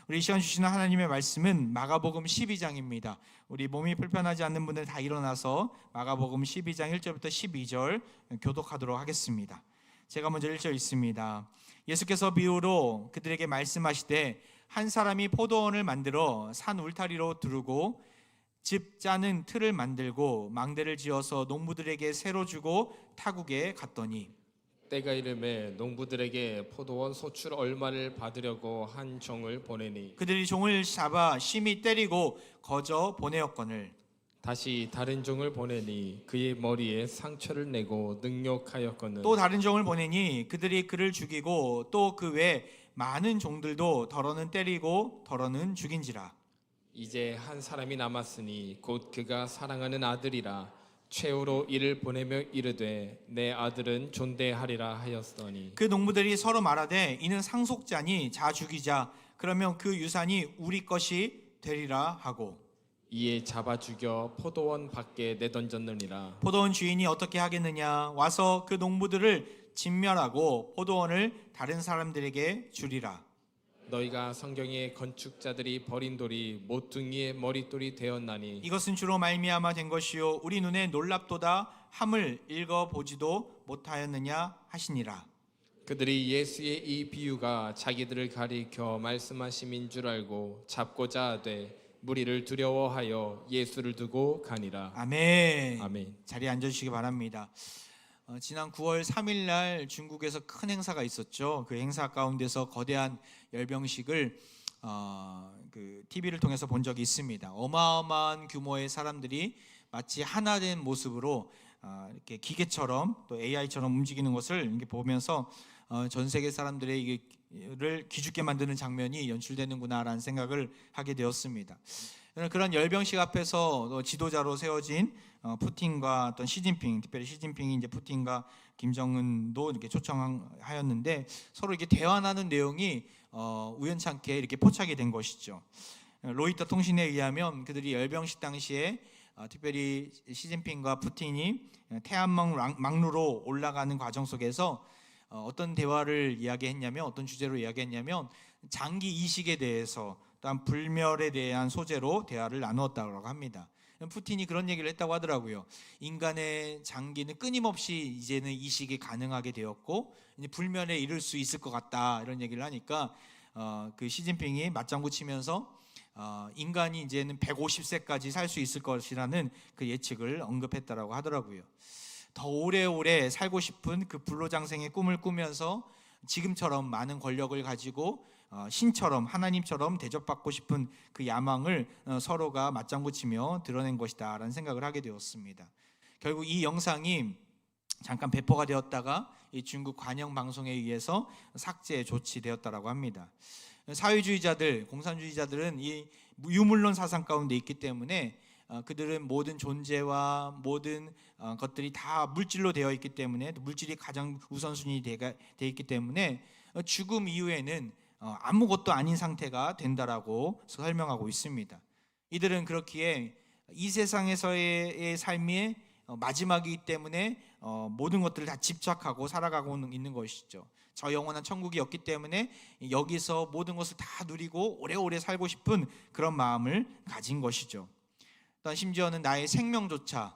우리 시간 주시는 하나님의 말씀은 마가복음 12장입니다. 우리 몸이 불편하지 않는 분들 다 일어나서 마가복음 12장 1절부터 12절 교독하도록 하겠습니다. 제가 먼저 1절 읽습니다. 예수께서 비유로 그들에게 말씀하시되 한 사람이 포도원을 만들어 산 울타리로 두르고 집 짜는 틀을 만들고 망대를 지어서 농부들에게 새로 주고 타국에 갔더니 때가 이름에 농부들에게 포도원 소출 얼마를 받으려고 한 종을 보내니 그들이 종을 잡아 심히 때리고 거저 보내었거늘 다시 다른 종을 보내니 그의 머리에 상처를 내고 능욕하였거늘 또 다른 종을 보내니 그들이 그를 죽이고 또 그 외 많은 종들도 더러는 때리고 더러는 죽인지라. 이제 한 사람이 남았으니 곧 그가 사랑하는 아들이라 최후로 이를 보내며 이르되 내 아들은 존대하리라 하였더니 그 농부들이 서로 말하되 이는 상속자니 자 죽이자 그러면 그 유산이 우리 것이 되리라 하고 이에 잡아 죽여 포도원 밖에 내던졌느니라. 포도원 주인이 어떻게 하겠느냐 와서 그 농부들을 진멸하고 포도원을 다른 사람들에게 주리라. 너희가 성경의 건축자들이 버린 돌이 모퉁이의 머릿돌이 되었나니 이것은 주로 말미암아 된 것이요 우리 눈에 놀랍도다 함을 읽어보지도 못하였느냐 하시니라. 그들이 예수의 이 비유가 자기들을 가리켜 말씀하심인 줄 알고 잡고자 하되 무리를 두려워하여 예수를 두고 가니라. 아멘. 아멘. 자리에 앉아주시기 바랍니다. 지난 9월 3일 날 중국에서 큰 행사가 있었죠. 그 행사 가운데서 거대한 열병식을 그 TV를 통해서 본 적이 있습니다. 어마어마한 규모의 사람들이 마치 하나 된 모습으로 이렇게 기계처럼 또 AI처럼 움직이는 것을 이렇게 보면서 전 세계 사람들의 이를 기죽게 만드는 장면이 연출되는구나라는 생각을 하게 되었습니다. 그런 열병식 앞에서 지도자로 세워진 푸틴과 어떤 시진핑, 특별히 시진핑이 이제 푸틴과 김정은도 이렇게 초청하였는데 서로 이렇게 대화하는 내용이 우연찮게 이렇게 포착이 된 것이죠. 로이터 통신에 의하면 그들이 열병식 당시에 특별히 시진핑과 푸틴이 태안망 막루로 올라가는 과정 속에서 어떤 대화를 이야기했냐면 어떤 주제로 이야기했냐면 장기 이식에 대해서 또한 불멸에 대한 소재로 대화를 나누었다고 합니다. 푸틴이 그런 얘기를 했다고 하더라고요. 인간의 장기는 끊임없이 이제는 이식이 가능하게 되었고 이제 불멸에 이를 수 있을 것 같다 이런 얘기를 하니까 그 시진핑이 맞장구 치면서 인간이 이제는 150세까지 살 수 있을 것이라는 그 예측을 언급했다라고 하더라고요. 더 오래오래 살고 싶은 그 불로장생의 꿈을 꾸면서 지금처럼 많은 권력을 가지고 신처럼 하나님처럼 대접받고 싶은 그 야망을 서로가 맞장구치며 드러낸 것이다 라는 생각을 하게 되었습니다. 결국 이 영상이 잠깐 배포가 되었다가 이 중국 관영 방송에 의해서 삭제 조치되었다라고 합니다. 사회주의자들, 공산주의자들은 이 유물론 사상 가운데 있기 때문에 그들은 모든 존재와 모든 것들이 다 물질로 되어 있기 때문에 물질이 가장 우선순위 되어 있기 때문에 죽음 이후에는 아무것도 아닌 상태가 된다라고 설명하고 있습니다. 이들은 그렇기에 이 세상에서의 삶의 마지막이기 때문에 모든 것들을 다 집착하고 살아가고 있는 것이죠. 저 영원한 천국이 없기 때문에 여기서 모든 것을 다 누리고 오래오래 살고 싶은 그런 마음을 가진 것이죠. 또한 심지어는 나의 생명조차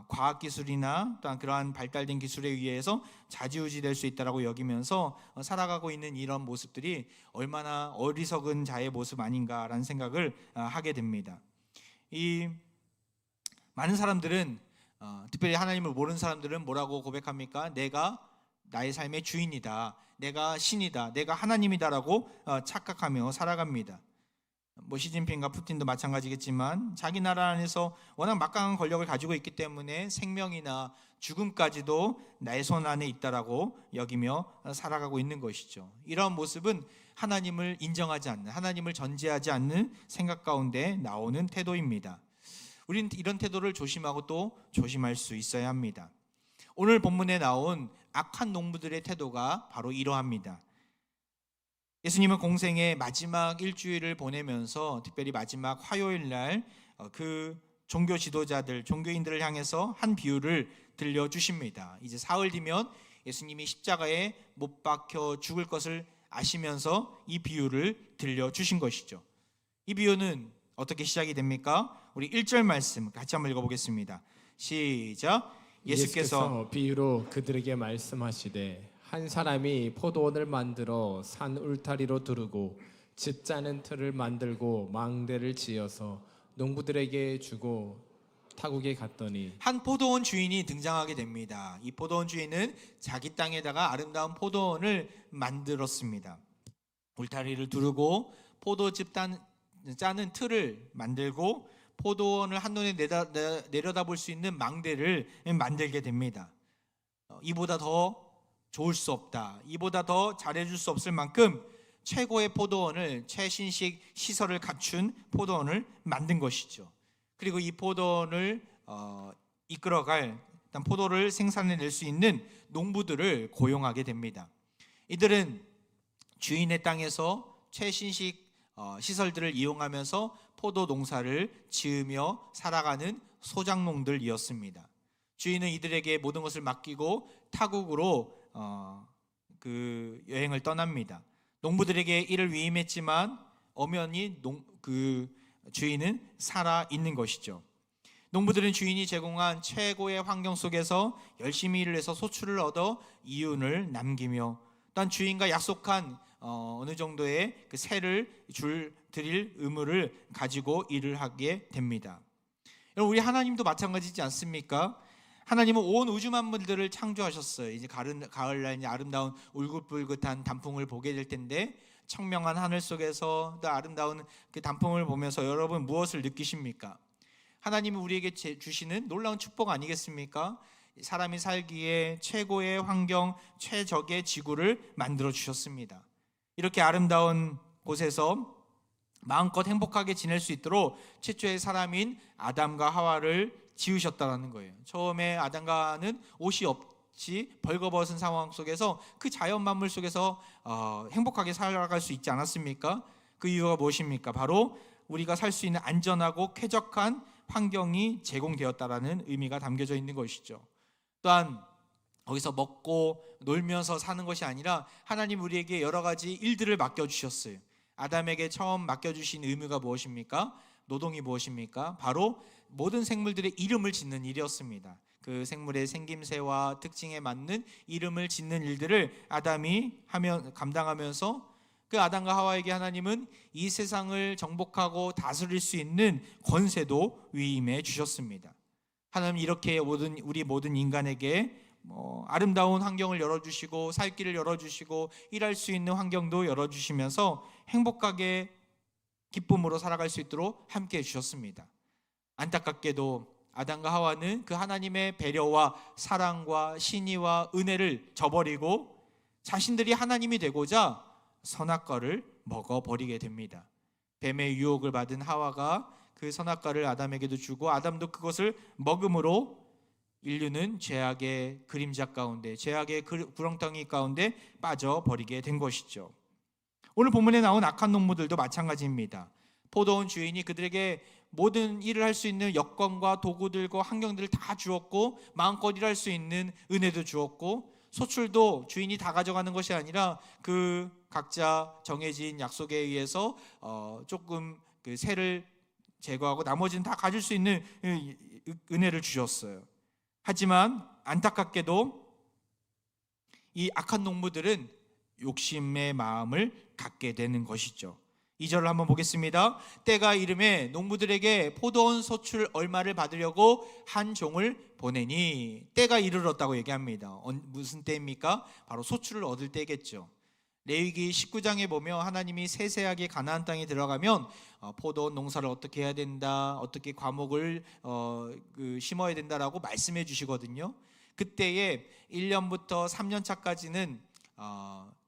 과학기술이나 또한 그러한 발달된 기술에 의해서 좌지우지될 수 있다고 여기면서 살아가고 있는 이런 모습들이 얼마나 어리석은 자의 모습 아닌가라는 생각을 하게 됩니다. 이 많은 사람들은 특별히 하나님을 모르는 사람들은 뭐라고 고백합니까? 내가 나의 삶의 주인이다, 내가 신이다, 내가 하나님이다라고 착각하며 살아갑니다. 시진핑과 푸틴도 마찬가지겠지만 자기 나라 안에서 워낙 막강한 권력을 가지고 있기 때문에 생명이나 죽음까지도 나의 손 안에 있다라고 여기며 살아가고 있는 것이죠. 이러한 모습은 하나님을 인정하지 않는, 하나님을 전제하지 않는 생각 가운데 나오는 태도입니다. 우리는 이런 태도를 조심하고 또 조심할 수 있어야 합니다. 오늘 본문에 나온 악한 농부들의 태도가 바로 이러합니다. 예수님은 공생의 마지막 일주일을 보내면서 특별히 마지막 화요일 날 그 종교 지도자들, 종교인들을 향해서 한 비유를 들려주십니다. 이제 사흘 뒤면 예수님이 십자가에 못 박혀 죽을 것을 아시면서 이 비유를 들려주신 것이죠. 이 비유는 어떻게 시작이 됩니까? 우리 1절 말씀 같이 한번 읽어보겠습니다. 시작. 예수께서 비유로 그들에게 말씀하시되 한 사람이 포도원을 만들어 산 울타리로 두르고 집 짜는 틀을 만들고 망대를 지어서 농부들에게 주고 타국에 갔더니 한 포도원 주인이 등장하게 됩니다. 이 포도원 주인은 자기 땅에다가 아름다운 포도원을 만들었습니다. 울타리를 두르고 포도즙 짜는 틀을 만들고 포도원을 한눈에 내려다볼 수 있는 망대를 만들게 됩니다. 이보다 더 좋을 수 없다. 이보다 더 잘해줄 수 없을 만큼 최고의 포도원을, 최신식 시설을 갖춘 포도원을 만든 것이죠. 그리고 이 포도원을 이끌어갈, 일단 포도를 생산해낼 수 있는 농부들을 고용하게 됩니다. 이들은 주인의 땅에서 최신식 시설들을 이용하면서 포도 농사를 지으며 살아가는 소작농들이었습니다. 주인은 이들에게 모든 것을 맡기고 타국으로 그 여행을 떠납니다. 농부들에게 이를 위임했지만 엄연히 그 주인은 살아 있는 것이죠. 농부들은 주인이 제공한 최고의 환경 속에서 열심히 일을 해서 소출을 얻어 이윤을 남기며 또한 주인과 약속한 어느 정도의 그 세를 드릴 의무를 가지고 일을 하게 됩니다. 여러분, 우리 하나님도 마찬가지지 않습니까? 하나님은 온 우주 만물들을 창조하셨어요. 이제 가을날 이제 아름다운 울긋불긋한 단풍을 보게 될 텐데, 청명한 하늘 속에서 또 아름다운 그 단풍을 보면서 여러분 무엇을 느끼십니까? 하나님이 우리에게 주시는 놀라운 축복 아니겠습니까? 사람이 살기에 최고의 환경, 최적의 지구를 만들어 주셨습니다. 이렇게 아름다운 곳에서 마음껏 행복하게 지낼 수 있도록 최초의 사람인 아담과 하와를 지으셨다는 거예요. 처음에 아담과 하와는 옷이 없이 벌거벗은 상황 속에서 그 자연 만물 속에서 행복하게 살아갈 수 있지 않았습니까? 그 이유가 무엇입니까? 바로 우리가 살 수 있는 안전하고 쾌적한 환경이 제공되었다라는 의미가 담겨져 있는 것이죠. 또한 거기서 먹고 놀면서 사는 것이 아니라 하나님 우리에게 여러 가지 일들을 맡겨주셨어요. 아담에게 처음 맡겨주신 의무가 무엇입니까? 노동이 무엇입니까? 바로 모든 생물들의 이름을 짓는 일이었습니다. 그 생물의 생김새와 특징에 맞는 이름을 짓는 일들을 아담이 감당하면서 그 아담과 하와에게 하나님은 이 세상을 정복하고 다스릴 수 있는 권세도 위임해 주셨습니다. 하나님 이렇게 우리 모든 인간에게 아름다운 환경을 열어주시고 살 길을 열어주시고 일할 수 있는 환경도 열어주시면서 행복하게 기쁨으로 살아갈 수 있도록 함께해 주셨습니다. 안타깝게도 아담과 하와는 그 하나님의 배려와 사랑과 신의와 은혜를 저버리고 자신들이 하나님이 되고자 선악과를 먹어버리게 됩니다. 뱀의 유혹을 받은 하와가 그 선악과를 아담에게도 주고 아담도 그것을 먹음으로 인류는 죄악의 그림자 가운데, 죄악의 구렁텅이 가운데 빠져버리게 된 것이죠. 오늘 본문에 나온 악한 농부들도 마찬가지입니다. 포도원 주인이 그들에게 모든 일을 할 수 있는 여건과 도구들과 환경들을 다 주었고 마음껏 일할 수 있는 은혜도 주었고 소출도 주인이 다 가져가는 것이 아니라 그 각자 정해진 약속에 의해서 조금 그 세를 제거하고 나머지는 다 가질 수 있는 은혜를 주셨어요. 하지만 안타깝게도 이 악한 농부들은 욕심의 마음을 갖게 되는 것이죠. 2절을 한번 보겠습니다. 때가 이름에 농부들에게 포도원 소출 얼마를 받으려고 한 종을 보내니, 때가 이르렀다고 얘기합니다. 무슨 때입니까? 바로 소출을 얻을 때겠죠. 레위기 19장에 보면 하나님이 세세하게 가나안 땅에 들어가면 포도원 농사를 어떻게 해야 된다, 어떻게 과목을 심어야 된다라고 말씀해 주시거든요. 그때에 1년부터 3년 차까지는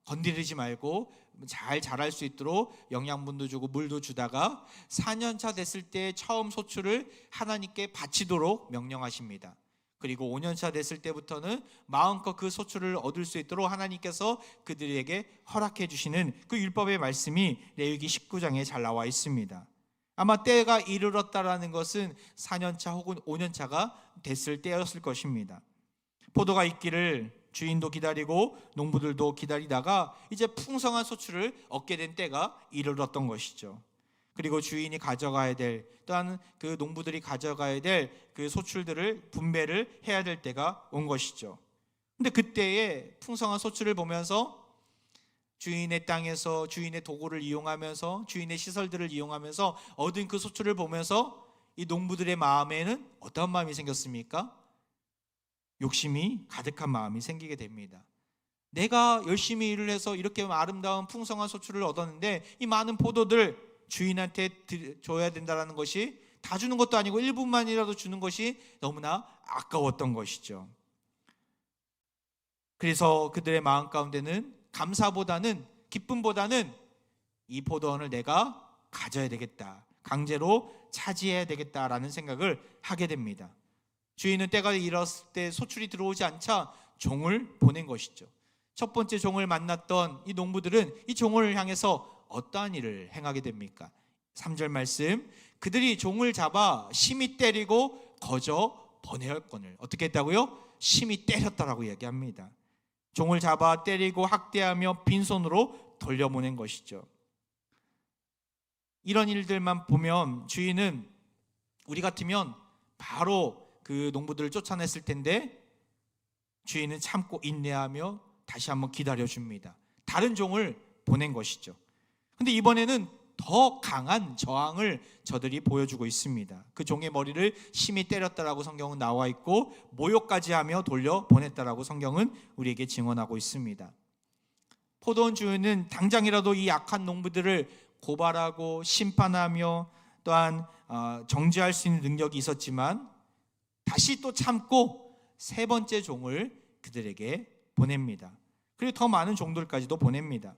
건드리지 말고 잘 자랄 수 있도록 영양분도 주고 물도 주다가 4년 차 됐을 때 처음 소출을 하나님께 바치도록 명령하십니다. 그리고 5년 차 됐을 때부터는 마음껏 그 소출을 얻을 수 있도록 하나님께서 그들에게 허락해 주시는 그 율법의 말씀이 레위기 19장에 잘 나와 있습니다. 아마 때가 이르렀다라는 것은 4년 차 혹은 5년 차가 됐을 때였을 것입니다. 포도가 있기를 주인도 기다리고 농부들도 기다리다가 이제 풍성한 소출을 얻게 된 때가 이르렀던 것이죠. 그리고 주인이 가져가야 될, 또한 그 농부들이 가져가야 될 그 소출들을 분배를 해야 될 때가 온 것이죠. 근데 그때의 풍성한 소출을 보면서 주인의 땅에서 주인의 도구를 이용하면서 주인의 시설들을 이용하면서 얻은 그 소출을 보면서 이 농부들의 마음에는 어떤 마음이 생겼습니까? 욕심이 가득한 마음이 생기게 됩니다. 내가 열심히 일을 해서 이렇게 아름다운 풍성한 소출을 얻었는데 이 많은 포도들 주인한테 줘야 된다는 것이, 다 주는 것도 아니고 일부만이라도 주는 것이 너무나 아까웠던 것이죠. 그래서 그들의 마음 가운데는 감사보다는, 기쁨보다는 이 포도원을 내가 가져야 되겠다, 강제로 차지해야 되겠다라는 생각을 하게 됩니다. 주인은 때가 이르렀을 때 소출이 들어오지 않자 종을 보낸 것이죠. 첫 번째 종을 만났던 이 농부들은 이 종을 향해서 어떠한 일을 행하게 됩니까? 3절 말씀, 그들이 종을 잡아 심히 때리고 거저 보내었거늘. 어떻게 했다고요? 심히 때렸다라고 얘기합니다. 종을 잡아 때리고 학대하며 빈손으로 돌려보낸 것이죠. 이런 일들만 보면 주인은 우리 같으면 바로 그 농부들을 쫓아냈을 텐데 주인은 참고 인내하며 다시 한번 기다려줍니다. 다른 종을 보낸 것이죠. 근데 이번에는 더 강한 저항을 저들이 보여주고 있습니다. 그 종의 머리를 심히 때렸다라고 성경은 나와 있고 모욕까지 하며 돌려보냈다라고 성경은 우리에게 증언하고 있습니다. 포도원 주인은 당장이라도 이 약한 농부들을 고발하고 심판하며 또한 정죄할 수 있는 능력이 있었지만 다시 또 참고 세 번째 종을 그들에게 보냅니다. 그리고 더 많은 종들까지도 보냅니다.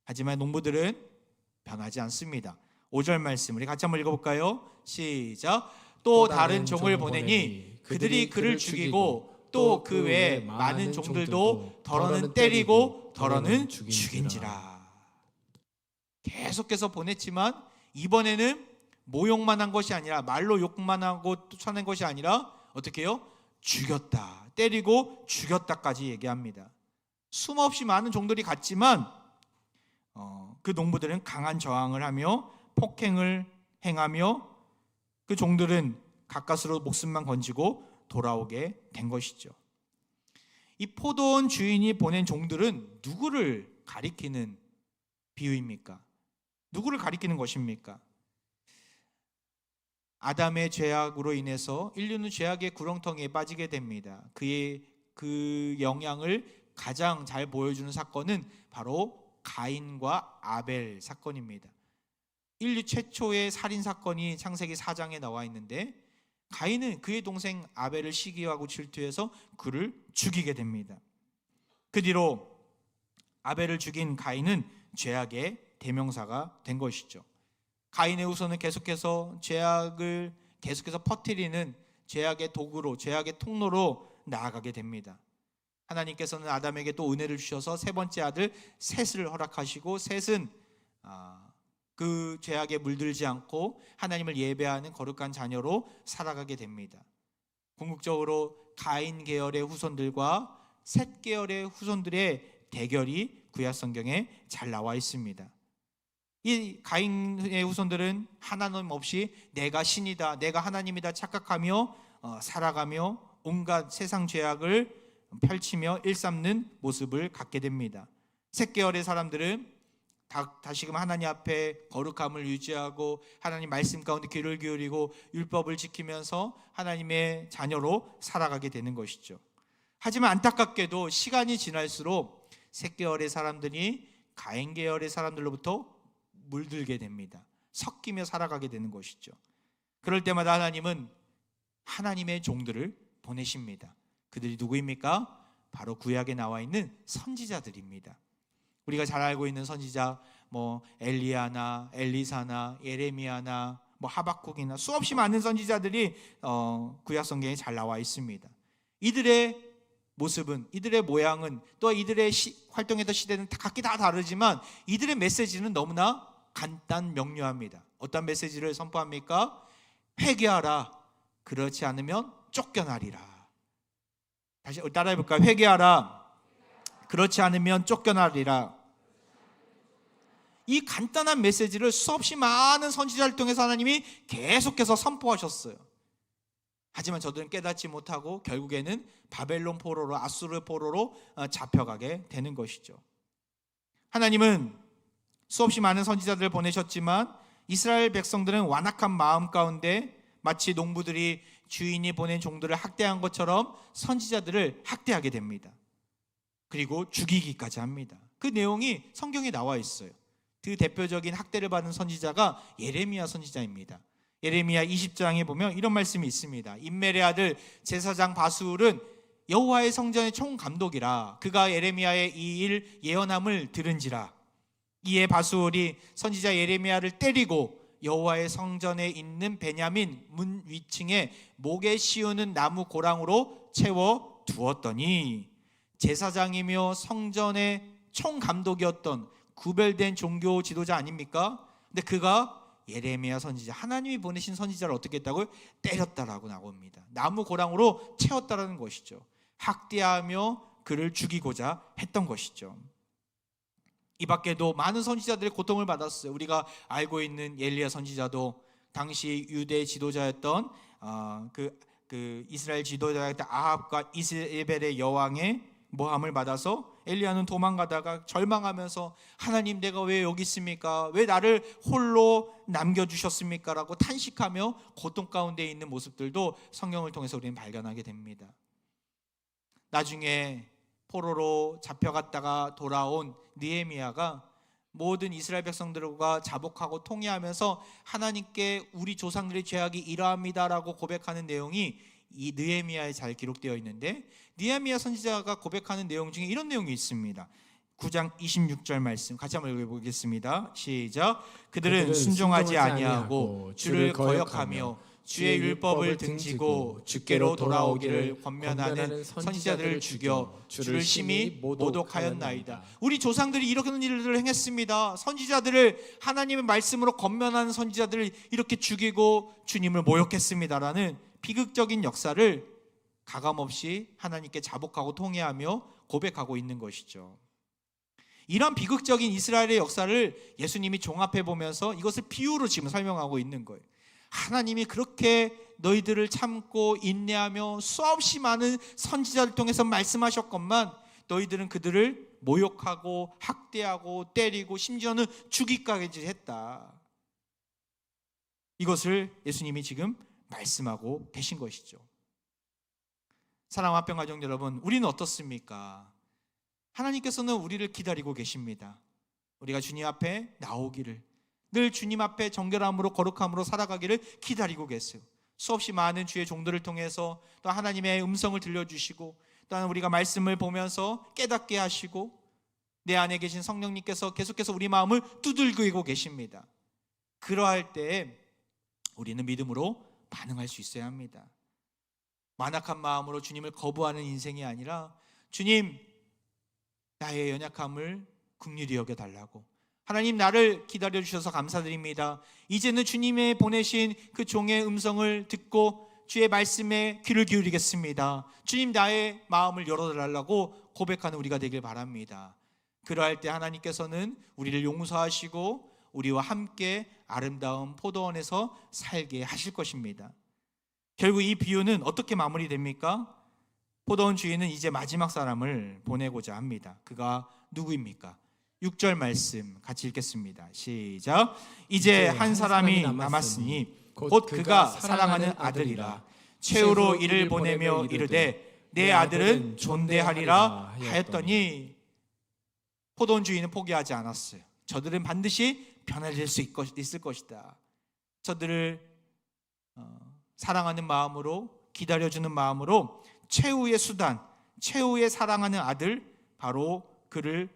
하지만 농부들은 변하지 않습니다. 5절 말씀 우리 같이 한번 읽어볼까요? 시작. 또 다른 종을 보내니 그들이 그를 죽이고 또 그 외에 많은 종들도 더러는 때리고 더러는 죽인지라. 계속해서 보냈지만 이번에는 모욕만 한 것이 아니라, 말로 욕만 하고 쫓아낸 것이 아니라 어떻게 해요? 죽였다, 때리고 죽였다까지 얘기합니다. 숨없이 많은 종들이 갔지만 그 농부들은 강한 저항을 하며 폭행을 행하며 그 종들은 가까스로 목숨만 건지고 돌아오게 된 것이죠. 이 포도원 주인이 보낸 종들은 누구를 가리키는 비유입니까? 누구를 가리키는 것입니까? 아담의 죄악으로 인해서 인류는 죄악의 구렁텅이에 빠지게 됩니다. 그 영향을 가장 잘 보여주는 사건은 바로 가인과 아벨 사건입니다. 인류 최초의 살인 사건이 창세기 4장에 나와 있는데 가인은 그의 동생 아벨을 시기하고 질투해서 그를 죽이게 됩니다. 그 뒤로 아벨을 죽인 가인은 죄악의 대명사가 된 것이죠. 가인의 후손은 계속해서 죄악을 계속해서 퍼뜨리는 죄악의 도구로, 죄악의 통로로 나아가게 됩니다. 하나님께서는 아담에게 또 은혜를 주셔서 세 번째 아들 셋을 허락하시고 셋은 그 죄악에 물들지 않고 하나님을 예배하는 거룩한 자녀로 살아가게 됩니다. 궁극적으로 가인 계열의 후손들과 셋 계열의 후손들의 대결이 구약 성경에 잘 나와 있습니다. 이 가인의 후손들은 하나님 없이 내가 신이다, 내가 하나님이다 착각하며 살아가며 온갖 세상 죄악을 펼치며 일삼는 모습을 갖게 됩니다. 셋 계열의 사람들은 다시금 하나님 앞에 거룩함을 유지하고 하나님 말씀 가운데 귀를 기울이고 율법을 지키면서 하나님의 자녀로 살아가게 되는 것이죠. 하지만 안타깝게도 시간이 지날수록 셋 계열의 사람들이 가인 계열의 사람들로부터 물들게 됩니다. 섞이며 살아가게 되는 것이죠. 그럴 때마다 하나님은 하나님의 종들을 보내십니다. 그들이 누구입니까? 바로 구약에 나와 있는 선지자들입니다. 우리가 잘 알고 있는 선지자 엘리야나 엘리사나 예레미야나 하박국이나 수없이 많은 선지자들이 구약 성경에 잘 나와 있습니다. 이들의 모습은, 이들의 모양은, 또 이들의 활동했던 시대는 각기 다 다르지만 이들의 메시지는 너무나 간단 명료합니다. 어떤 메시지를 선포합니까? 회개하라, 그렇지 않으면 쫓겨나리라. 다시 따라해 볼까요? 회개하라, 그렇지 않으면 쫓겨나리라. 이 간단한 메시지를 수없이 많은 선지자를 통해서 하나님이 계속해서 선포하셨어요. 하지만 저들은 깨닫지 못하고 결국에는 바벨론 포로로, 아수르 포로로 잡혀가게 되는 것이죠. 하나님은 수없이 많은 선지자들을 보내셨지만 이스라엘 백성들은 완악한 마음 가운데 마치 농부들이 주인이 보낸 종들을 학대한 것처럼 선지자들을 학대하게 됩니다. 그리고 죽이기까지 합니다. 그 내용이 성경에 나와 있어요. 그 대표적인 학대를 받은 선지자가 예레미야 선지자입니다. 예레미야 20장에 보면 이런 말씀이 있습니다. 임멜의 아들 제사장 바수울은 여호와의 성전의 총감독이라. 그가 예레미야의 이 일 예언함을 들은지라. 이에 바수울이 선지자 예레미야를 때리고 여호와의 성전에 있는 베냐민 문 위층에 목에 씌우는 나무 고랑으로 채워 두었더니, 제사장이며 성전의 총감독이었던 구별된 종교 지도자 아닙니까? 근데 그가 예레미야 선지자, 하나님이 보내신 선지자를 어떻게 했다고요? 때렸다라고 나옵니다. 나무 고랑으로 채웠다라는 것이죠. 학대하며 그를 죽이고자 했던 것이죠. 이 밖에도 많은 선지자들의 고통을 받았어요. 우리가 알고 있는 엘리야 선지자도 당시 유대 지도자였던 그 이스라엘 지도자였던 아합과 이스라엘의 여왕의 모함을 받아서 엘리야는 도망가다가 절망하면서 하나님, 내가 왜 여기 있습니까? 왜 나를 홀로 남겨주셨습니까? 라고 탄식하며 고통 가운데 있는 모습들도 성경을 통해서 우리는 발견하게 됩니다. 나중에 포로로 잡혀갔다가 돌아온 느헤미야가 모든 이스라엘 백성들과 자복하고 통회하면서 하나님께 우리 조상들의 죄악이 이러합니다라고 고백하는 내용이 이 느헤미야에 잘 기록되어 있는데, 느헤미야 선지자가 고백하는 내용 중에 이런 내용이 있습니다. 9장 26절 말씀 같이 한번 읽어보겠습니다. 시작. 그들은 순종하지 아니하고 주를 거역하며 주의 율법을 등지고 주께로 돌아오기를 권면하는 선지자들을 죽여 주를 심히 모독하였나이다. 우리 조상들이 이런 일들을 행했습니다. 선지자들을, 하나님의 말씀으로 권면하는 선지자들을 이렇게 죽이고 주님을 모욕했습니다라는 비극적인 역사를 가감없이 하나님께 자복하고 통회하며 고백하고 있는 것이죠. 이런 비극적인 이스라엘의 역사를 예수님이 종합해 보면서 이것을 비유로 지금 설명하고 있는 거예요. 하나님이 그렇게 너희들을 참고 인내하며 수없이 많은 선지자를 통해서 말씀하셨건만 너희들은 그들을 모욕하고 학대하고 때리고 심지어는 죽이기까지 했다. 이것을 예수님이 지금 말씀하고 계신 것이죠. 사랑하는 화평가족 여러분, 우리는 어떻습니까? 하나님께서는 우리를 기다리고 계십니다. 우리가 주님 앞에 나오기를, 늘 주님 앞에 정결함으로 거룩함으로 살아가기를 기다리고 계세요. 수없이 많은 주의 종들을 통해서 또 하나님의 음성을 들려주시고, 또한 우리가 말씀을 보면서 깨닫게 하시고, 내 안에 계신 성령님께서 계속해서 우리 마음을 두들기고 계십니다. 그러할 때에 우리는 믿음으로 반응할 수 있어야 합니다. 완악한 마음으로 주님을 거부하는 인생이 아니라, 주님, 나의 연약함을 긍휼히 여겨달라고, 하나님, 나를 기다려주셔서 감사드립니다. 이제는 주님의 보내신 그 종의 음성을 듣고 주의 말씀에 귀를 기울이겠습니다. 주님, 나의 마음을 열어달라고 고백하는 우리가 되길 바랍니다. 그러할 때 하나님께서는 우리를 용서하시고 우리와 함께 아름다운 포도원에서 살게 하실 것입니다. 결국 이 비유는 어떻게 마무리됩니까? 포도원 주인은 이제 마지막 사람을 보내고자 합니다. 그가 누구입니까? 6절 말씀 같이 읽겠습니다. 시작. 이제 한 사람이 남았으니 곧 그가 사랑하는 아들이라. 최후로 이를 보내며 이르되 내 아들은 존대하리라 하였더니, 포도원 주인은 포기하지 않았어요. 저들은 반드시 변화될 수 있을 것이다. 저들을 사랑하는 마음으로, 기다려주는 마음으로 최후의 수단, 최후의 사랑하는 아들, 바로 그를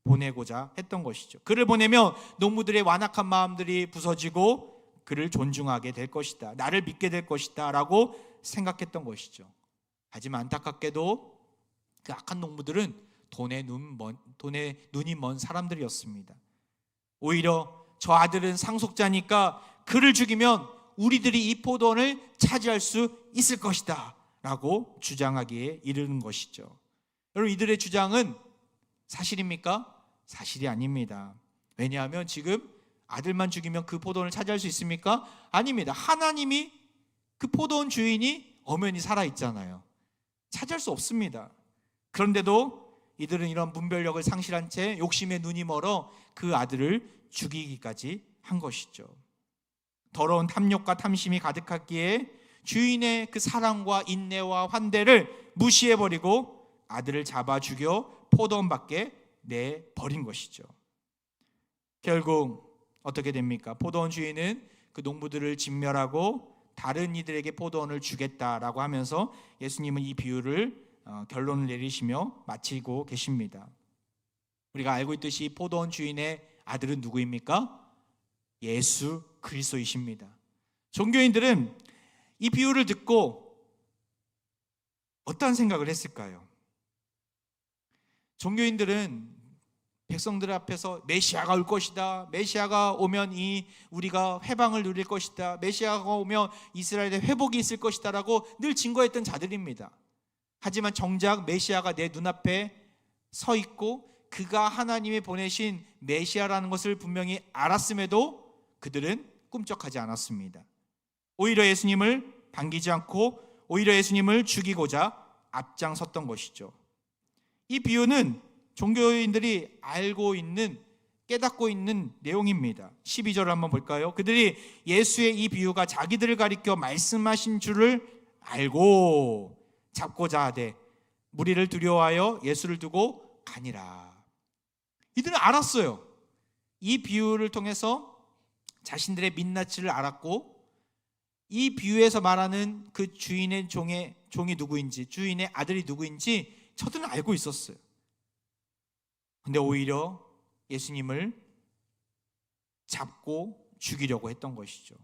보내고자 했던 것이죠. 그를 보내면 농부들의 완악한 마음들이 부서지고 그를 존중하게 될 것이다, 나를 믿게 될 것이다 라고 생각했던 것이죠. 하지만 안타깝게도 그 악한 농부들은 돈에 눈이 먼 사람들이었습니다. 오히려 저 아들은 상속자니까 그를 죽이면 우리들이 이 포도원을 차지할 수 있을 것이다 라고 주장하기에 이르는 것이죠. 여러분, 이들의 주장은 사실입니까? 사실이 아닙니다. 왜냐하면 지금 아들만 죽이면 그 포도원을 차지할 수 있습니까? 아닙니다. 하나님이 그 포도원 주인이 엄연히 살아있잖아요. 차지할 수 없습니다. 그런데도 이들은 이런 분별력을 상실한 채 욕심에 눈이 멀어 그 아들을 죽이기까지 한 것이죠. 더러운 탐욕과 탐심이 가득했기에 주인의 그 사랑과 인내와 환대를 무시해버리고 아들을 잡아 죽여 포도원 밖에 내버린 것이죠. 결국 어떻게 됩니까? 포도원 주인은 그 농부들을 진멸하고 다른 이들에게 포도원을 주겠다라고 하면서 예수님은 이 비유를 결론을 내리시며 마치고 계십니다. 우리가 알고 있듯이 포도원 주인의 아들은 누구입니까? 예수 그리스도이십니다. 종교인들은 이 비유를 듣고 어떠한 생각을 했을까요? 종교인들은 백성들 앞에서 메시아가 올 것이다, 메시아가 오면 우리가 회방을 누릴 것이다, 메시아가 오면 이스라엘에 회복이 있을 것이다 라고 늘 증거했던 자들입니다. 하지만 정작 메시아가 내 눈앞에 서 있고 그가 하나님이 보내신 메시아라는 것을 분명히 알았음에도 그들은 꿈쩍하지 않았습니다. 오히려 예수님을 반기지 않고 오히려 예수님을 죽이고자 앞장섰던 것이죠. 이 비유는 종교인들이 알고 있는, 깨닫고 있는 내용입니다. 12절을 한번 볼까요? 그들이 예수의 이 비유가 자기들을 가리켜 말씀하신 줄을 알고 잡고자 하되 무리를 두려워하여 예수를 두고 가니라. 이들은 알았어요. 이 비유를 통해서 자신들의 민낯을 알았고 이 비유에서 말하는 그 주인의 종이 누구인지, 주인의 아들이 누구인지 저들은 알고 있었어요. 근데 오히려 예수님을 잡고 죽이려고 했던 것이죠.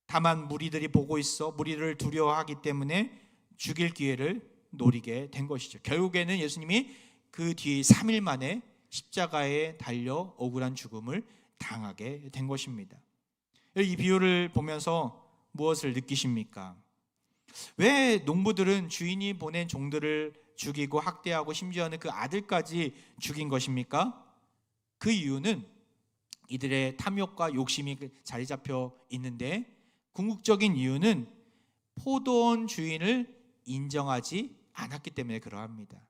다만 무리들이 보고 있어 무리를 두려워하기 때문에 죽일 기회를 노리게 된 것이죠. 결국에는 예수님이 그 뒤 3일 만에 십자가에 달려 억울한 죽음을 당하게 된 것입니다. 이 비유를 보면서 무엇을 느끼십니까? 왜 농부들은 주인이 보낸 종들을 죽이고 학대하고 심지어는 그 아들까지 죽인 것입니까? 그 이유는 이들의 탐욕과 욕심이 자리 잡혀 있는데, 궁극적인 이유는 포도원 주인을 인정하지 않았기 때문에 그러합니다.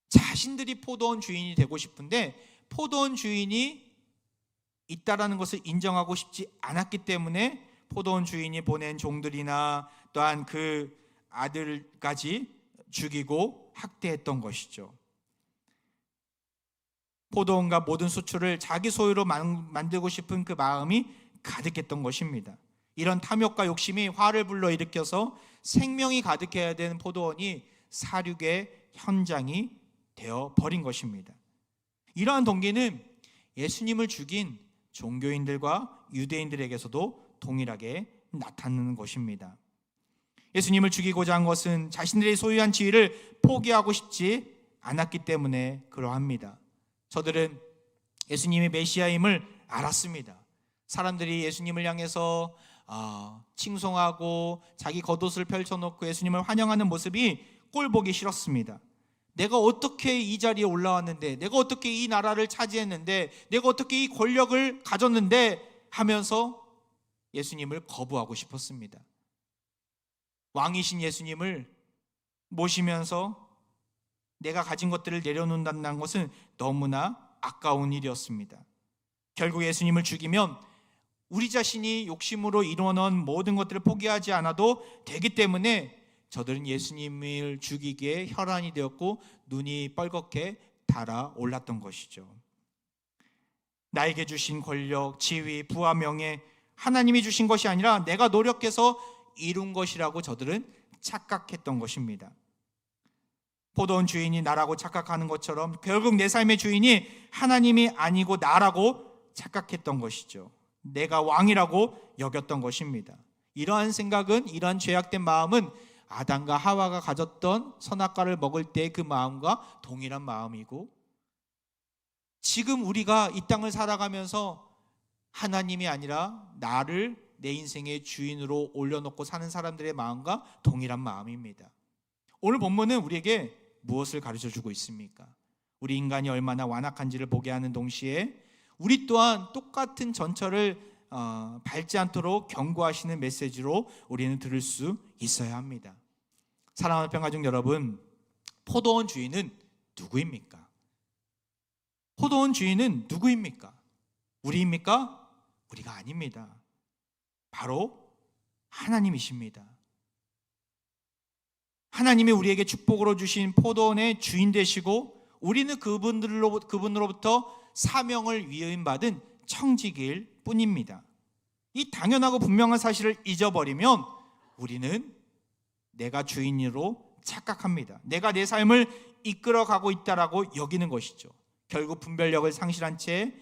자신들이 포도원 주인이 되고 싶은데 포도원 주인이 있다라는 것을 인정하고 싶지 않았기 때문에 포도원 주인이 보낸 종들이나 또한 그 아들까지 죽이고 학대했던 것이죠. 포도원과 모든 수출을 자기 소유로 만들고 싶은 그 마음이 가득했던 것입니다. 이런 탐욕과 욕심이 화를 불러일으켜서 생명이 가득해야 되는 포도원이 사륙의 현장이 되어 버린 것입니다. 이러한 동기는 예수님을 죽인 종교인들과 유대인들에게서도 동일하게 나타나는 것입니다. 예수님을 죽이고자 한 것은 자신들의 소유한 지위를 포기하고 싶지 않았기 때문에 그러합니다. 저들은 예수님이 메시아임을 알았습니다. 사람들이 예수님을 향해서 칭송하고 자기 겉옷을 펼쳐놓고 예수님을 환영하는 모습이 꼴보기 싫었습니다. 내가 어떻게 이 자리에 올라왔는데, 내가 어떻게 이 나라를 차지했는데, 내가 어떻게 이 권력을 가졌는데 하면서 예수님을 거부하고 싶었습니다. 왕이신 예수님을 모시면서 내가 가진 것들을 내려놓는다는 것은 너무나 아까운 일이었습니다. 결국 예수님을 죽이면 우리 자신이 욕심으로 이루어놓은 모든 것들을 포기하지 않아도 되기 때문에 저들은 예수님을 죽이기에 혈안이 되었고 눈이 뻘겋게 달아올랐던 것이죠. 나에게 주신 권력, 지위, 부와 명예, 하나님이 주신 것이 아니라 내가 노력해서 이룬 것이라고 저들은 착각했던 것입니다. 포도원 주인이 나라고 착각하는 것처럼 결국 내 삶의 주인이 하나님이 아니고 나라고 착각했던 것이죠. 내가 왕이라고 여겼던 것입니다. 이러한 생각은, 이러한 죄악된 마음은 아담과 하와가 가졌던 선악과를 먹을 때 그 마음과 동일한 마음이고, 지금 우리가 이 땅을 살아가면서 하나님이 아니라 나를 내 인생의 주인으로 올려놓고 사는 사람들의 마음과 동일한 마음입니다. 오늘 본문은 우리에게 무엇을 가르쳐 주고 있습니까? 우리 인간이 얼마나 완악한지를 보게 하는 동시에 우리 또한 똑같은 전철을 밟지 않도록 경고하시는 메시지로 우리는 들을 수 있어야 합니다. 사랑하는 평가중 여러분, 포도원 주인은 누구입니까? 포도원 주인은 누구입니까? 우리입니까? 우리가 아닙니다. 바로 하나님이십니다. 하나님이 우리에게 축복으로 주신 포도원의 주인 되시고 우리는 그분으로부터 사명을 위임받은 청지기일 뿐입니다. 이 당연하고 분명한 사실을 잊어버리면 우리는 내가 주인으로 착각합니다. 내가 내 삶을 이끌어가고 있다라고 여기는 것이죠. 결국 분별력을 상실한 채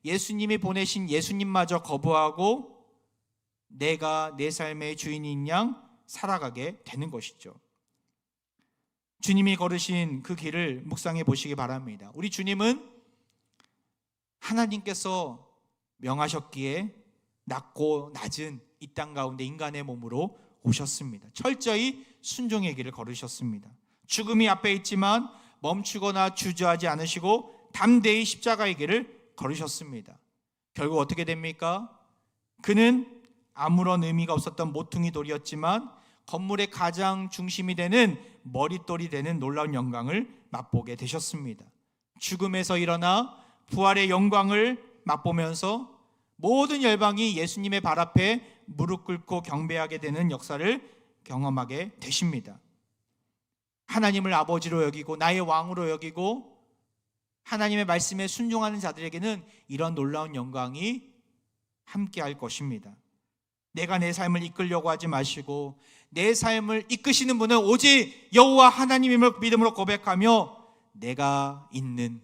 예수님이 보내신 예수님마저 거부하고 내가 내 삶의 주인인 양 살아가게 되는 것이죠. 주님이 걸으신 그 길을 묵상해 보시기 바랍니다. 우리 주님은 하나님께서 명하셨기에 낮고 낮은 이 땅 가운데 인간의 몸으로 오셨습니다. 철저히 순종의 길을 걸으셨습니다. 죽음이 앞에 있지만 멈추거나 주저하지 않으시고 담대히 십자가의 길을 걸으셨습니다. 결국 어떻게 됩니까? 그는 아무런 의미가 없었던 모퉁이 돌이었지만 건물의 가장 중심이 되는 머릿돌이 되는 놀라운 영광을 맛보게 되셨습니다. 죽음에서 일어나 부활의 영광을 맛보면서 모든 열방이 예수님의 발 앞에 무릎 꿇고 경배하게 되는 역사를 경험하게 되십니다. 하나님을 아버지로 여기고 나의 왕으로 여기고 하나님의 말씀에 순종하는 자들에게는 이런 놀라운 영광이 함께할 것입니다. 내가 내 삶을 이끌려고 하지 마시고 내 삶을 이끄시는 분은 오직 여호와 하나님임을 믿음으로 고백하며 내가 있는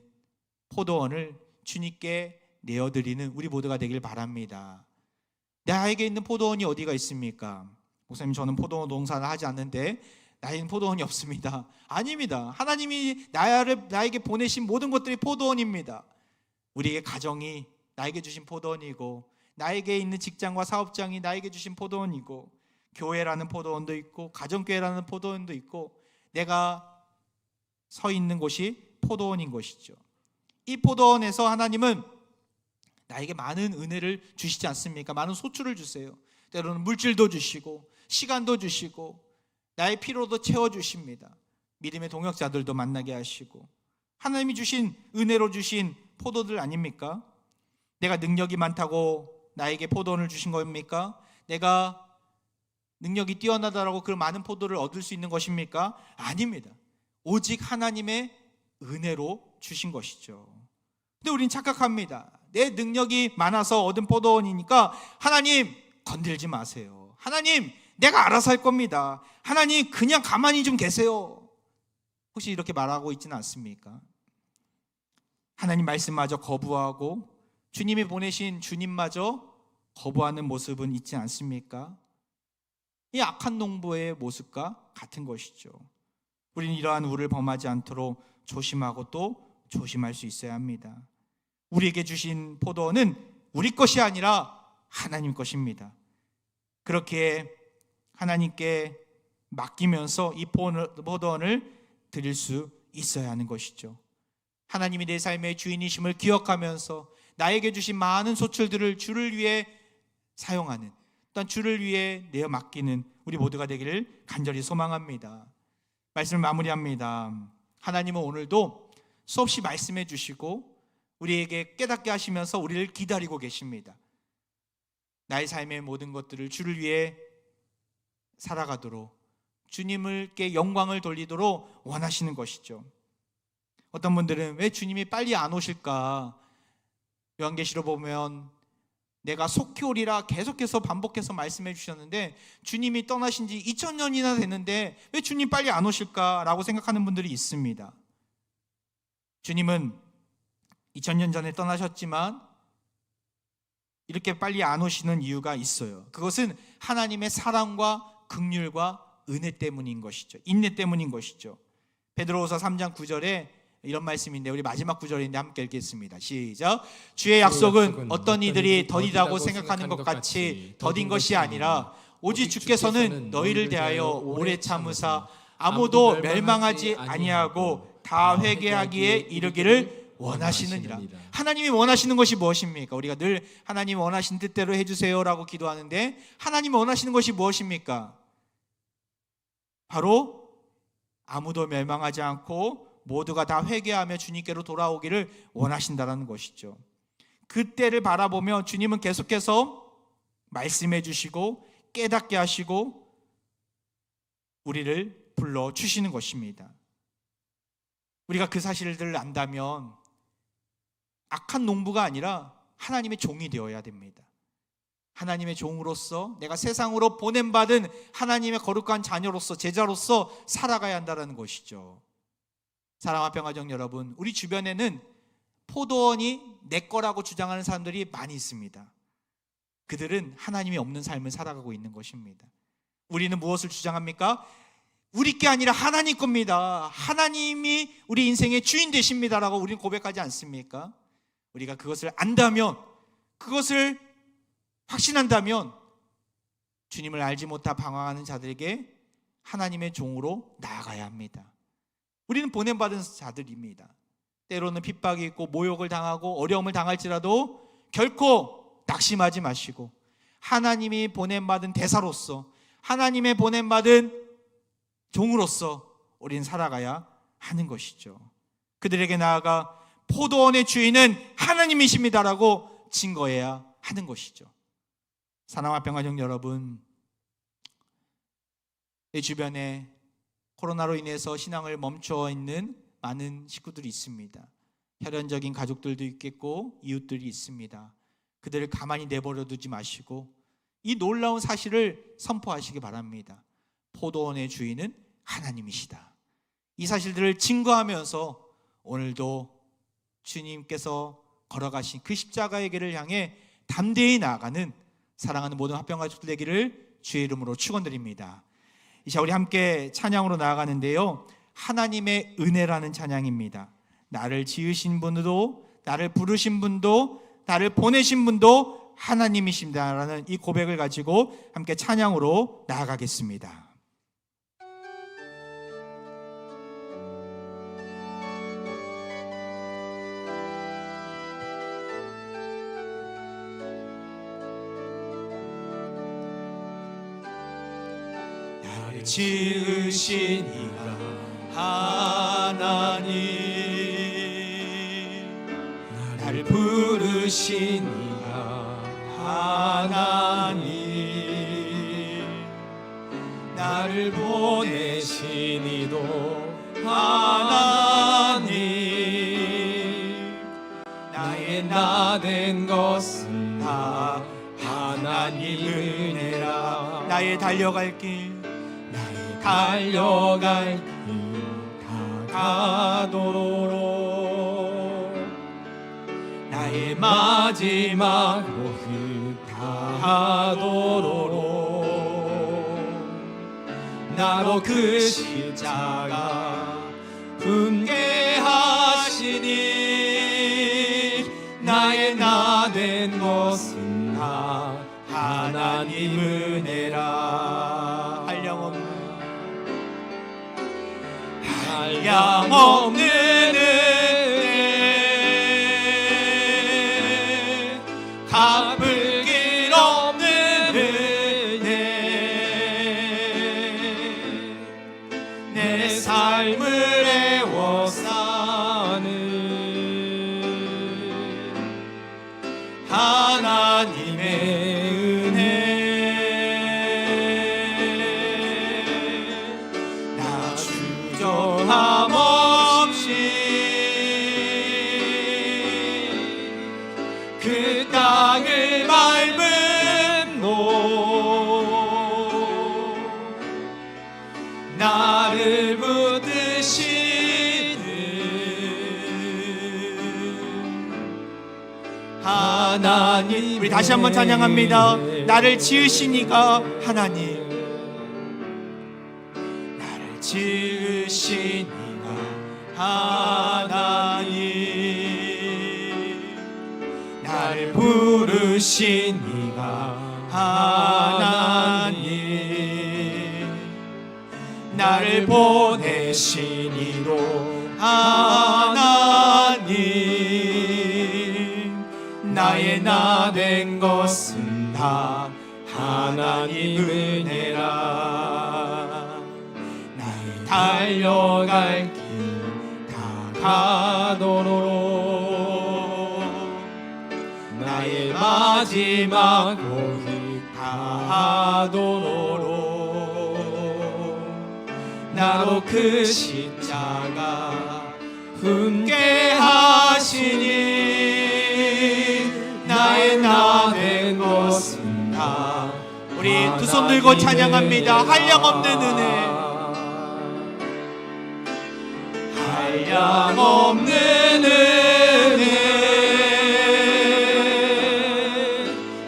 포도원을 주님께 내어드리는 우리 모두가 되길 바랍니다. 나에게 있는 포도원이 어디가 있습니까? 목사님, 저는 포도원 농사를 하지 않는데 나에게는 포도원이 없습니다. 아닙니다. 하나님이 나에게 보내신 모든 것들이 포도원입니다. 우리의 가정이 나에게 주신 포도원이고 나에게 있는 직장과 사업장이 나에게 주신 포도원이고 교회라는 포도원도 있고 가정교회라는 포도원도 있고 내가 서 있는 곳이 포도원인 것이죠. 이 포도원에서 하나님은 나에게 많은 은혜를 주시지 않습니까? 많은 소출을 주세요. 때로는 물질도 주시고 시간도 주시고 나의 피로도 채워주십니다. 믿음의 동역자들도 만나게 하시고 하나님이 주신 은혜로 주신 포도들 아닙니까? 내가 능력이 많다고 나에게 포도원을 주신 겁니까? 내가 능력이 뛰어나다라고 그 많은 포도를 얻을 수 있는 것입니까? 아닙니다. 오직 하나님의 은혜로 주신 것이죠. 근데 우리는 착각합니다. 내 능력이 많아서 얻은 포도원이니까 하나님 건들지 마세요. 하나님 내가 알아서 할 겁니다. 하나님 그냥 가만히 좀 계세요. 혹시 이렇게 말하고 있지는 않습니까? 하나님 말씀마저 거부하고 주님이 보내신 주님마저 거부하는 모습은 있지 않습니까? 이 악한 농부의 모습과 같은 것이죠. 우리는 이러한 우를 범하지 않도록 조심하고 또 조심할 수 있어야 합니다. 우리에게 주신 포도원은 우리 것이 아니라 하나님 것입니다. 그렇게 하나님께 맡기면서 이 포도원을 드릴 수 있어야 하는 것이죠. 하나님이 내 삶의 주인이심을 기억하면서 나에게 주신 많은 소출들을 주를 위해 사용하는, 또한 주를 위해 내어 맡기는 우리 모두가 되기를 간절히 소망합니다. 말씀을 마무리합니다. 하나님은 오늘도 수없이 말씀해 주시고 우리에게 깨닫게 하시면서 우리를 기다리고 계십니다. 나의 삶의 모든 것들을 주를 위해 살아가도록 주님께 영광을 돌리도록 원하시는 것이죠. 어떤 분들은 왜 주님이 빨리 안 오실까? 요한계시록 보면 내가 속히 오리라 계속해서 반복해서 말씀해 주셨는데 주님이 떠나신 지 2000년이나 됐는데 왜 주님 빨리 안 오실까라고 생각하는 분들이 있습니다. 주님은 2000년 전에 떠나셨지만 이렇게 빨리 안 오시는 이유가 있어요. 그것은 하나님의 사랑과 긍휼과 은혜 때문인 것이죠. 인내 때문인 것이죠. 베드로후서 3장 9절에 이런 말씀인데 우리 마지막 구절인데 함께 읽겠습니다. 시작. 주의 약속은 어떤 이들이 더디다고 생각하는 것 같이 더딘 것이 아니라 오직 주께서는 너희를 대하여 오래 참으사 아무도 멸망하지 아니하고 다 회개하기에 이르기를 원하시느니라. 하나님이 원하시는 것이 무엇입니까? 우리가 늘 하나님 원하신 뜻대로 해주세요라고 기도하는데 하나님이 원하시는 것이 무엇입니까? 바로 아무도 멸망하지 않고 모두가 다 회개하며 주님께로 돌아오기를 원하신다라는 것이죠. 그때를 바라보며 주님은 계속해서 말씀해 주시고 깨닫게 하시고 우리를 불러주시는 것입니다. 우리가 그 사실들을 안다면 악한 농부가 아니라 하나님의 종이 되어야 됩니다. 하나님의 종으로서 내가 세상으로 보냄받은 하나님의 거룩한 자녀로서 제자로서 살아가야 한다는 것이죠. 사랑하는 평화정 여러분, 우리 주변에는 포도원이 내 거라고 주장하는 사람들이 많이 있습니다. 그들은 하나님이 없는 삶을 살아가고 있는 것입니다. 우리는 무엇을 주장합니까? 우리 게 아니라 하나님 겁니다. 하나님이 우리 인생의 주인 되십니다라고 우리는 고백하지 않습니까? 우리가 그것을 안다면, 그것을 확신한다면 주님을 알지 못하 방황하는 자들에게 하나님의 종으로 나아가야 합니다. 우리는 보냄받은 자들입니다. 때로는 핍박이 있고 모욕을 당하고 어려움을 당할지라도 결코 낙심하지 마시고 하나님이 보냄받은 대사로서, 하나님의 보냄받은 종으로서 우리는 살아가야 하는 것이죠. 그들에게 나아가 포도원의 주인은 하나님이십니다라고 증거해야 하는 것이죠. 사랑하는 평화정 여러분, 내 주변에 코로나로 인해서 신앙을 멈춰 있는 많은 식구들이 있습니다. 혈연적인 가족들도 있겠고 이웃들이 있습니다. 그들을 가만히 내버려 두지 마시고 이 놀라운 사실을 선포하시기 바랍니다. 포도원의 주인은 하나님이시다. 이 사실들을 증거하면서 오늘도 주님께서 걸어가신 그 십자가의 길을 향해 담대히 나아가는 사랑하는 모든 화평가족들 되기를 주의 이름으로 축원드립니다. 이제 우리 함께 찬양으로 나아가는데요, 하나님의 은혜라는 찬양입니다. 나를 지으신 분도, 나를 부르신 분도, 나를 보내신 분도 하나님이십니다라는 이 고백을 가지고 함께 찬양으로 나아가겠습니다. 나를 지으신 이가 하나님, 나를 부르신 이가 하나님, 나를 보내신 이도 하나님, 나의 나 된 것은 다 하나님 은혜라. 나의 달려갈 길, 나의 달려갈 길 다가도록, 나의 마지막 목을 다하도록, 나로 그 십자가 분개하시니, 나의 나 된 것은 다 하나님 은혜라. 한량없는 은혜, 갚을 길 없는 은혜, 내 삶을 애워 사는 하나님의 주저함 없이 그 땅을 밟은 노, 나를 붙드시는 하나님. 우리 다시 한번 찬양합니다. 나를 지으신 이가 하나님, 지으신 이가 하나님, 나를 부르신 이가 하나님, 나를 보내신 이로 하나님, 나의 나 된 것은 다 하나님 은혜라. 나의 달려갈 길 다 가도록, 나의 마지막 고기 다 하도록, 나로 그 십자가 품게 하시니, 나의 나 된 것은 다. 우리 두 손 들고 찬양합니다. 한량없는 은혜, 한량없는 은혜,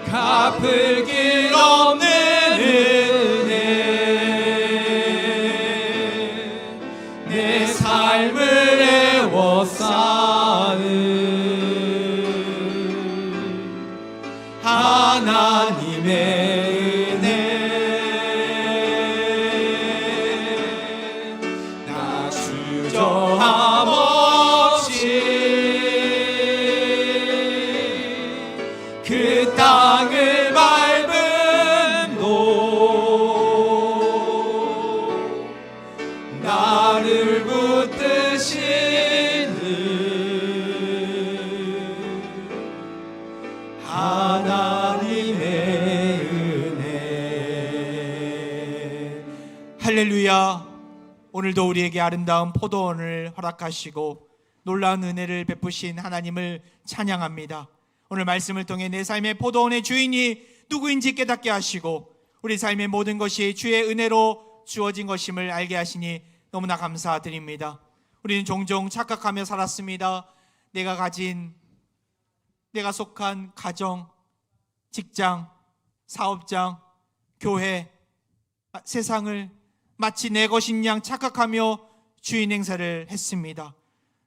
갚을 길 없는 은혜, 내 삶을 애워싸는 하나님의 주저함 없이 그 땅을 밟음도 나를 붙드시는 하나님의 은혜. 할렐루야. 오늘도 우리에게 아름다운 포도원을 허락하시고 놀라운 은혜를 베푸신 하나님을 찬양합니다. 오늘 말씀을 통해 내 삶의 포도원의 주인이 누구인지 깨닫게 하시고 우리 삶의 모든 것이 주의 은혜로 주어진 것임을 알게 하시니 너무나 감사드립니다. 우리는 종종 착각하며 살았습니다. 내가 속한 가정, 직장, 사업장, 교회, 세상을 마치 내 것인 양 착각하며 주인 행세를 했습니다.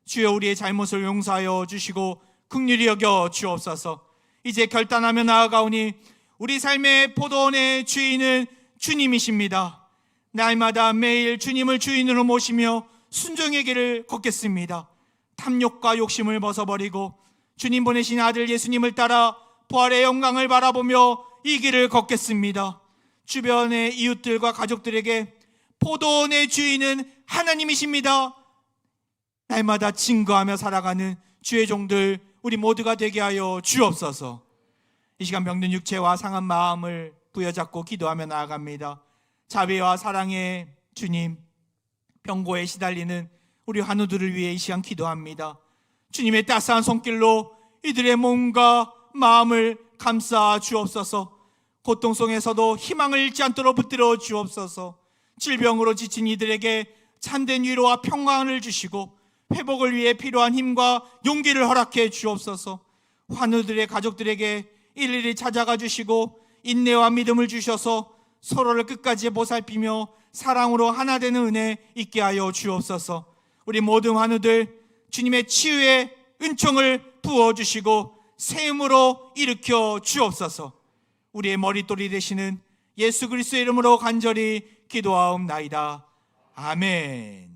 주여, 우리의 잘못을 용서하여 주시고 긍휼히 여겨 주옵소서. 이제 결단하며 나아가오니 우리 삶의 포도원의 주인은 주님이십니다. 날마다 매일 주님을 주인으로 모시며 순종의 길을 걷겠습니다. 탐욕과 욕심을 벗어버리고 주님 보내신 아들 예수님을 따라 부활의 영광을 바라보며 이 길을 걷겠습니다. 주변의 이웃들과 가족들에게 포도원의 주인은 하나님이십니다, 날마다 증거하며 살아가는 주의 종들 우리 모두가 되게 하여 주옵소서. 이 시간 병든 육체와 상한 마음을 부여잡고 기도하며 나아갑니다. 자비와 사랑의 주님, 병고에 시달리는 우리 환우들을 위해 이 시간 기도합니다. 주님의 따스한 손길로 이들의 몸과 마음을 감싸 주옵소서. 고통 속에서도 희망을 잃지 않도록 붙들어 주옵소서. 질병으로 지친 이들에게 참된 위로와 평강을 주시고 회복을 위해 필요한 힘과 용기를 허락해 주옵소서. 환우들의 가족들에게 일일이 찾아가 주시고 인내와 믿음을 주셔서 서로를 끝까지 보살피며 사랑으로 하나 되는 은혜 있게 하여 주옵소서. 우리 모든 환우들 주님의 치유의 은총을 부어주시고 새 힘으로 일으켜 주옵소서. 우리의 머릿돌이 되시는 예수 그리스도의 이름으로 간절히 기도하옵나이다. 아멘.